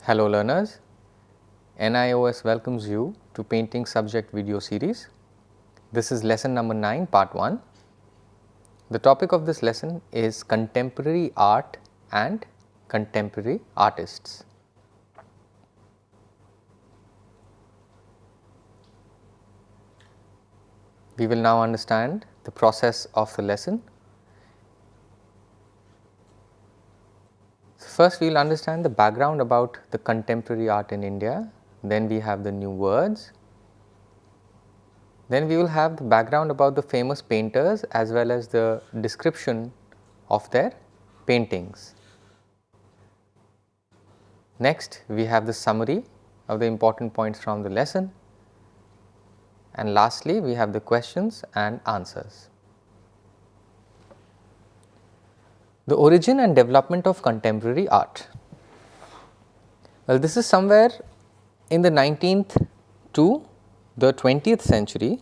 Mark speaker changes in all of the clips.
Speaker 1: Hello learners, NIOS welcomes you to Painting Subject Video Series. This is lesson number 9, part 1. The topic of this lesson is contemporary art and contemporary artists. We will now understand the process of the lesson. First, we will understand the background about the contemporary art in India, then we have the new words. Then we will have the background about the famous painters as well as the description of their paintings. Next, we have the summary of the important points from the lesson, and lastly, we have the questions and answers. The origin and development of contemporary art. Well, this is somewhere in the 19th to the 20th century,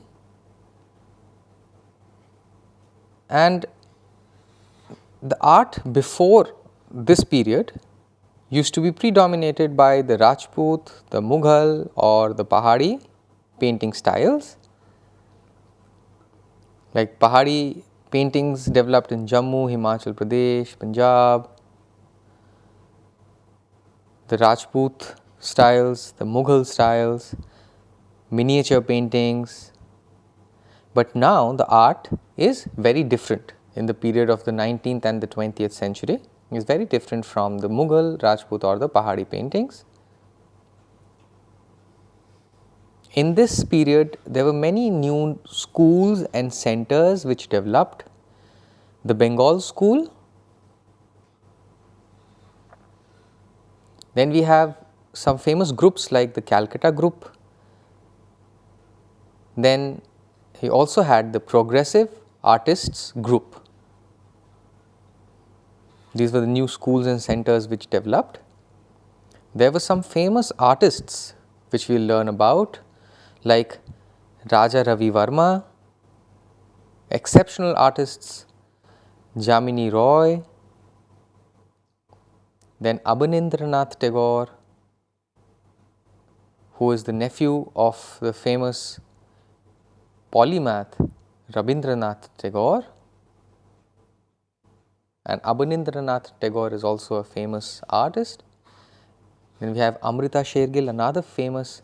Speaker 1: and the art before this period used to be predominated by the Rajput, the Mughal or the Pahari painting styles. Like Pahari paintings developed in Jammu, Himachal Pradesh, Punjab, the Rajput styles, the Mughal styles, miniature paintings. But now the art is very different in the period of the 19th and the 20th century. It is very different from the Mughal, Rajput or the Pahari paintings. In this period, there were many new schools and centers which developed. The Bengal school, then we have some famous groups like the Calcutta group. Then he also had the Progressive Artists group. These were the new schools and centers which developed. There were some famous artists which we will learn about, like Raja Ravi Varma, exceptional artists Jamini Roy, then Abanindranath Tagore, who is the nephew of the famous polymath Rabindranath Tagore, and Abanindranath Tagore is also a famous artist. Then we have Amrita Shergill, another famous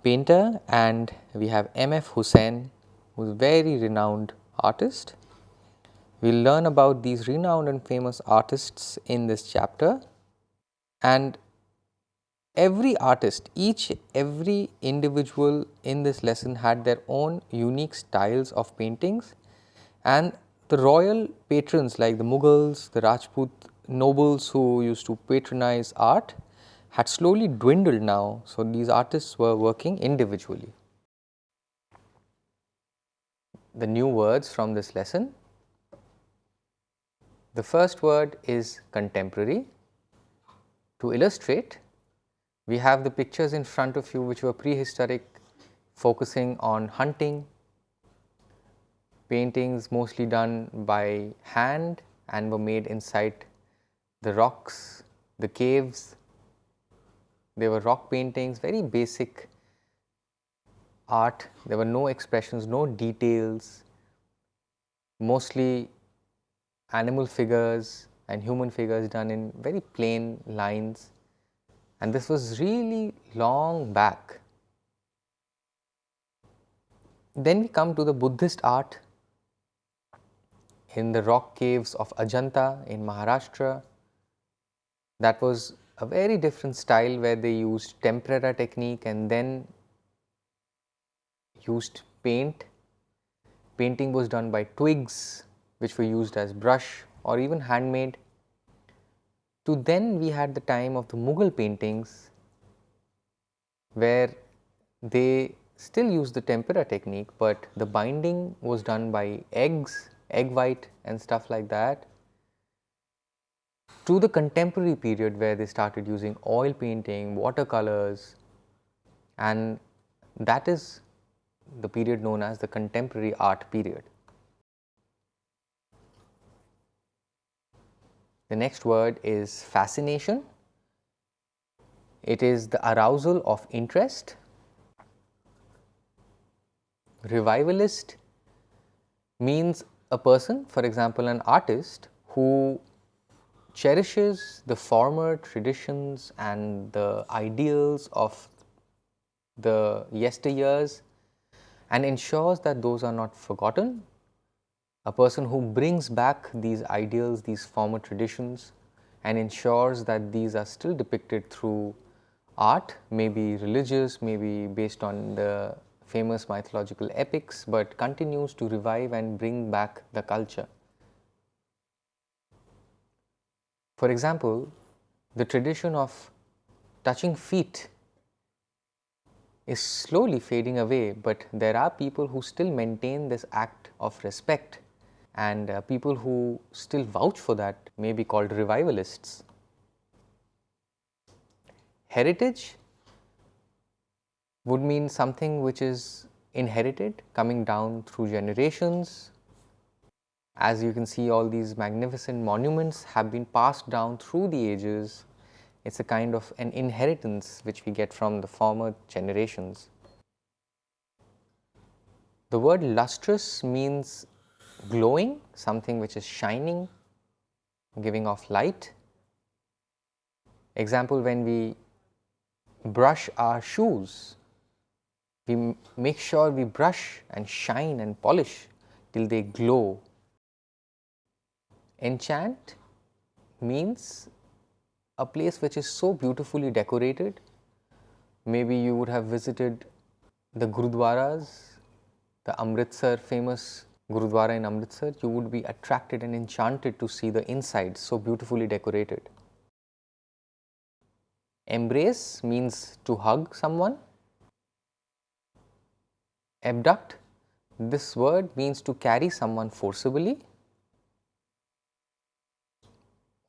Speaker 1: painter, and we have M.F. Hussain, who is a very renowned artist. We will learn about these renowned and famous artists in this chapter, and every artist, every individual in this lesson had their own unique styles of paintings, and the royal patrons like the Mughals, the Rajput nobles who used to patronize art had slowly dwindled now. So, these artists were working individually. The new words from this lesson. The first word is contemporary. To illustrate, we have the pictures in front of you which were prehistoric, focusing on hunting, paintings mostly done by hand and were made inside the rocks, the caves. They were rock paintings, very basic art. There were no expressions, no details, mostly animal figures and human figures done in very plain lines, and this was really long back. Then we come to the Buddhist art in the rock caves of Ajanta in Maharashtra. That was a very different style where they used tempera technique and then used paint. Painting was done by twigs which were used as brush or even handmade. To then we had the time of the Mughal paintings where they still used the tempera technique, but the binding was done by eggs, egg white and stuff like that. To the contemporary period where they started using oil painting, watercolors, and that is the period known as the contemporary art period. The next word is fascination. It is the arousal of interest. Revivalist means a person, for example, an artist who cherishes the former traditions and the ideals of the yesteryears and ensures that those are not forgotten. A person who brings back these ideals, these former traditions, and ensures that these are still depicted through art, maybe religious, maybe based on the famous mythological epics, but continues to revive and bring back the culture. For example, the tradition of touching feet is slowly fading away, but there are people who still maintain this act of respect, and people who still vouch for that may be called revivalists. Heritage would mean something which is inherited, coming down through generations. As you can see, all these magnificent monuments have been passed down through the ages. It's a kind of an inheritance which we get from the former generations. The word lustrous means glowing, something which is shining, giving off light. Example, when we brush our shoes, we make sure we brush and shine and polish till they glow. Enchant means a place which is so beautifully decorated. Maybe you would have visited the Gurudwaras, the Amritsar, famous Gurudwara in Amritsar. You would be attracted and enchanted to see the inside, so beautifully decorated. Embrace means to hug someone. Abduct, this word means to carry someone forcibly.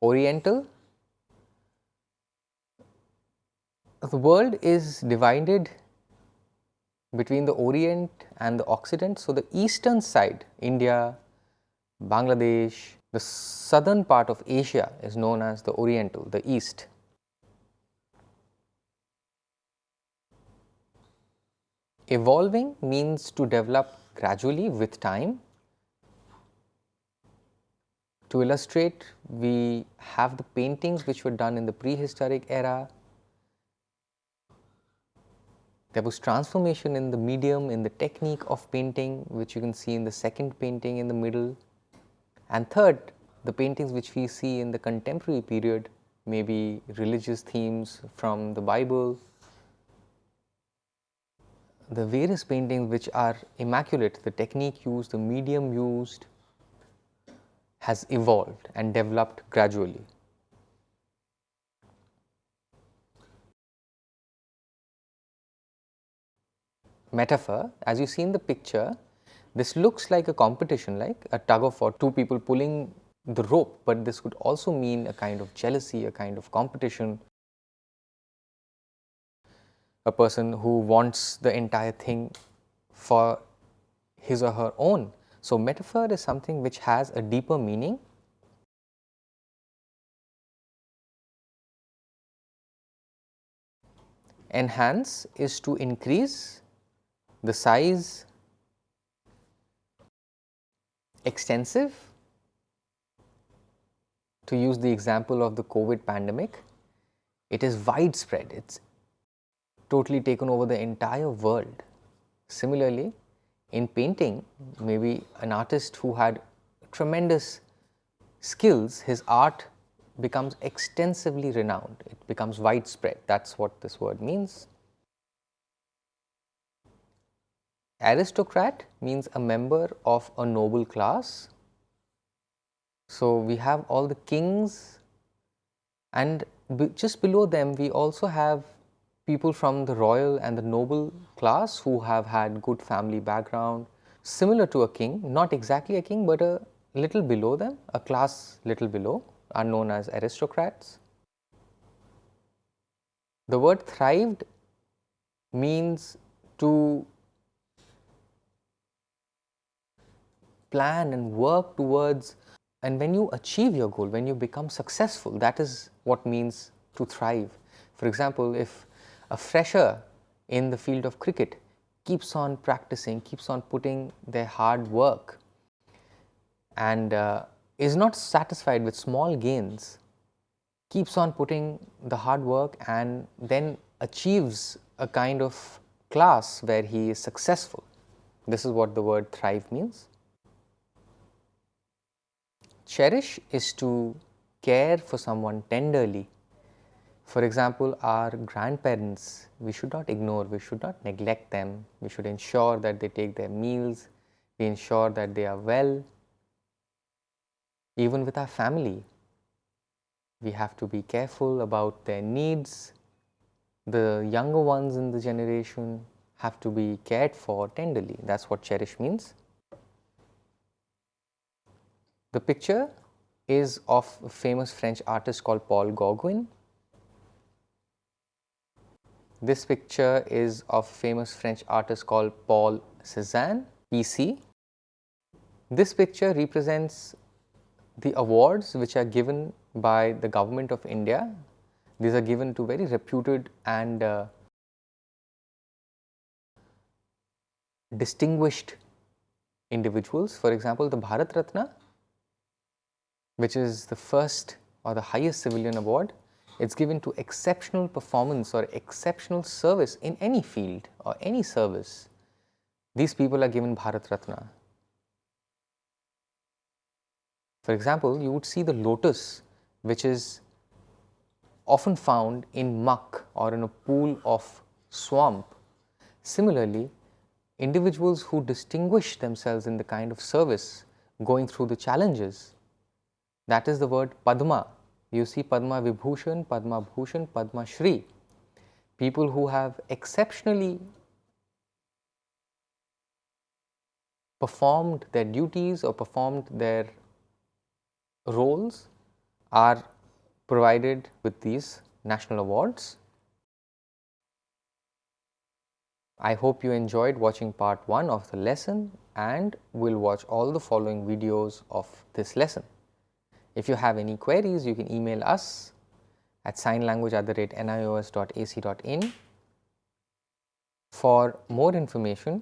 Speaker 1: Oriental, the world is divided between the Orient and the Occident. So, the eastern side, India, Bangladesh, the southern part of Asia is known as the Oriental, the East. Evolving means to develop gradually with time. To illustrate, we have the paintings which were done in the prehistoric era. There was transformation in the medium, in the technique of painting, which you can see in the second painting in the middle. And third, the paintings which we see in the contemporary period, maybe religious themes from the Bible, the various paintings which are immaculate, the technique used, the medium used has evolved and developed gradually. Metaphor, as you see in the picture, this looks like a competition, like a tug of war, two people pulling the rope, but this could also mean a kind of jealousy, a kind of competition, a person who wants the entire thing for his or her own. So, metaphor is something which has a deeper meaning. Enhance is to increase the size. Extensive, to use the example of the COVID pandemic, it is widespread, it's totally taken over the entire world. Similarly, in painting, maybe an artist who had tremendous skills, his art becomes extensively renowned, it becomes widespread. That's what this word means. Aristocrat means a member of a noble class. So, we have all the kings, and just below them we also have people from the royal and the noble class who have had good family background, similar to a king, not exactly a king, but a little below them, a class little below, are known as aristocrats. The word thrived means to plan and work towards, and when you achieve your goal, when you become successful, that is what means to thrive. For example, if a fresher in the field of cricket keeps on practicing, keeps on putting their hard work and is not satisfied with small gains, keeps on putting the hard work and then achieves a kind of class where he is successful. This is what the word thrive means. Cherish is to care for someone tenderly. For example, our grandparents, we should not ignore, we should not neglect them. We should ensure that they take their meals, we ensure that they are well. Even with our family, we have to be careful about their needs. The younger ones in the generation have to be cared for tenderly. That's what cherish means. The picture is of a famous French artist called Paul Gauguin. This picture is of a famous French artist called Paul Cézanne, PC. This picture represents the awards which are given by the government of India. These are given to very reputed and distinguished individuals. For example, the Bharat Ratna, which is the first or the highest civilian award, it's given to exceptional performance or exceptional service in any field or any service. These people are given Bharat Ratna. For example, you would see the lotus, which is often found in muck or in a pool of swamp. Similarly, individuals who distinguish themselves in the kind of service going through the challenges, that is the word Padma. You see Padma Vibhushan, Padma Bhushan, Padma Shri. People who have exceptionally performed their duties or performed their roles are provided with these national awards. I hope you enjoyed watching part 1 of the lesson and will watch all the following videos of this lesson. If you have any queries, you can email us at signlanguage@nios.ac.in. For more information,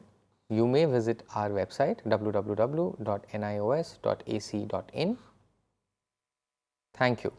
Speaker 1: you may visit our website www.nios.ac.in. Thank you.